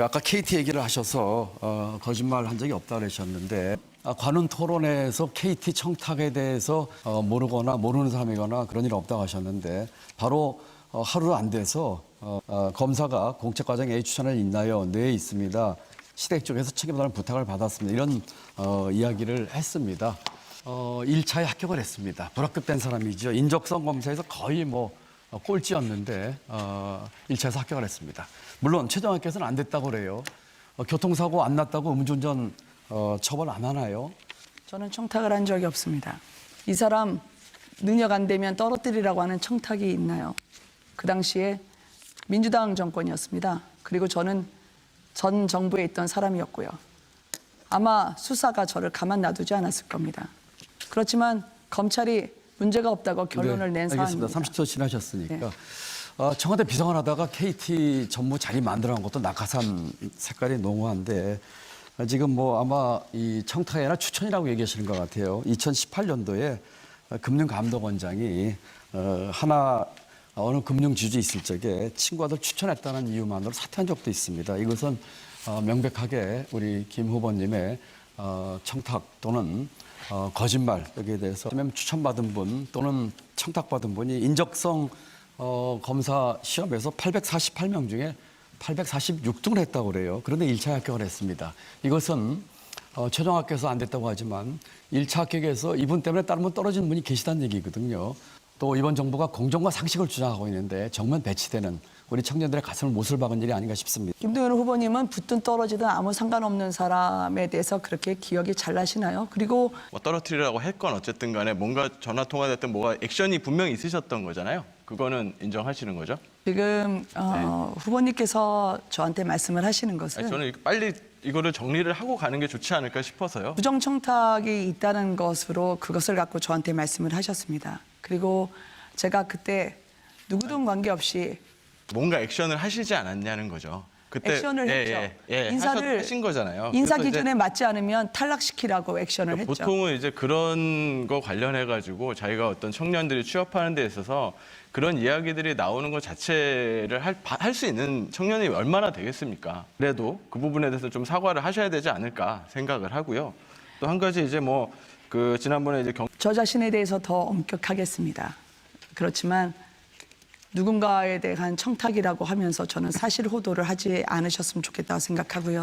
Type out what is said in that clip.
아까 KT 얘기를 하셔서 거짓말 한 적이 없다 그러셨는데 관훈 토론회에서 KT 청탁에 대해서 모르거나 모르는 사람이거나 그런 일 없다고 하셨는데 바로 하루 안 돼서 검사가 공채과장 A 추천을 인하여 내에 있습니다. 시댁 쪽에서 책임다는 부탁을 받았습니다. 이런 이야기를 했습니다. 1차에 합격을 했습니다. 불합격된 사람이죠. 인적성 검사에서 거의 꼴찌였는데 1차에서 합격을 했습니다. 물론 최종 합격에서는 안 됐다고 그래요. 교통사고 안 났다고 음주운전 처벌 안 하나요? 저는 청탁을 한 적이 없습니다. 이 사람 능력 안 되면 떨어뜨리라고 하는 청탁이 있나요? 그 당시에 민주당 정권이었습니다. 그리고 저는 전 정부에 있던 사람이었고요. 아마 수사가 저를 가만 놔두지 않았을 겁니다. 그렇지만 검찰이 문제가 없다고 결론을 낸 알겠습니다. 사안입니다. 30초 지나셨으니까. 청와대 비서관 하다가 KT 전무 자리 만들어놓은 것도 낙하산 색깔이 농후한데 지금 아마 이 청탁이 아니라 추천이라고 얘기하시는 것 같아요. 2018년도에 금융감독원장이 어느 금융지주 있을 적에 친구들 추천했다는 이유만으로 사퇴한 적도 있습니다. 이것은 명백하게 우리 김 후보님의 청탁 또는 거짓말 여기에 대해서 추천받은 분 또는 청탁받은 분이 인적성 검사 시험에서 848명 중에 846등을 했다고 그래요. 그런데 1차 합격을 했습니다. 이것은 최종 합격에서 안 됐다고 하지만 1차 합격에서 이분 때문에 다른 분 떨어지는 분이 계시다는 얘기거든요. 또 이번 정부가 공정과 상식을 주장하고 있는데 정면 배치되는 우리 청년들의 가슴을 못을 박은 일이 아닌가 싶습니다. 김동연 후보님은 붙든 떨어지든 아무 상관없는 사람에 대해서 그렇게 기억이 잘 나시나요? 그리고 떨어뜨리라고 할 건 어쨌든 간에 뭔가 전화 통화됐든 뭐가 액션이 분명히 있으셨던 거잖아요. 그거는 인정하시는 거죠? 지금 후보님께서 저한테 말씀을 하시는 것은 저는 빨리 이거를 정리를 하고 가는 게 좋지 않을까 싶어서요. 부정청탁이 있다는 것으로 그것을 갖고 저한테 말씀을 하셨습니다. 그리고 제가 그때 누구든 관계없이 뭔가 액션을 하시지 않았냐는 거죠. 그때 액션을 했죠. 인사를 하신 거잖아요. 인사 그래서 기준에 맞지 않으면 탈락시키라고 액션을 했죠. 보통은 이제 그런 거 관련해 가지고 자기가 어떤 청년들이 취업하는 데 있어서 그런 이야기들이 나오는 것 자체를 할 수 있는 청년이 얼마나 되겠습니까? 그래도 그 부분에 대해서 좀 사과를 하셔야 되지 않을까 생각을 하고요. 또 한 가지 이제 지난번에 이제 저 자신에 대해서 더 엄격하겠습니다. 그렇지만 누군가에 대한 청탁이라고 하면서 저는 사실 호도를 하지 않으셨으면 좋겠다고 생각하고요.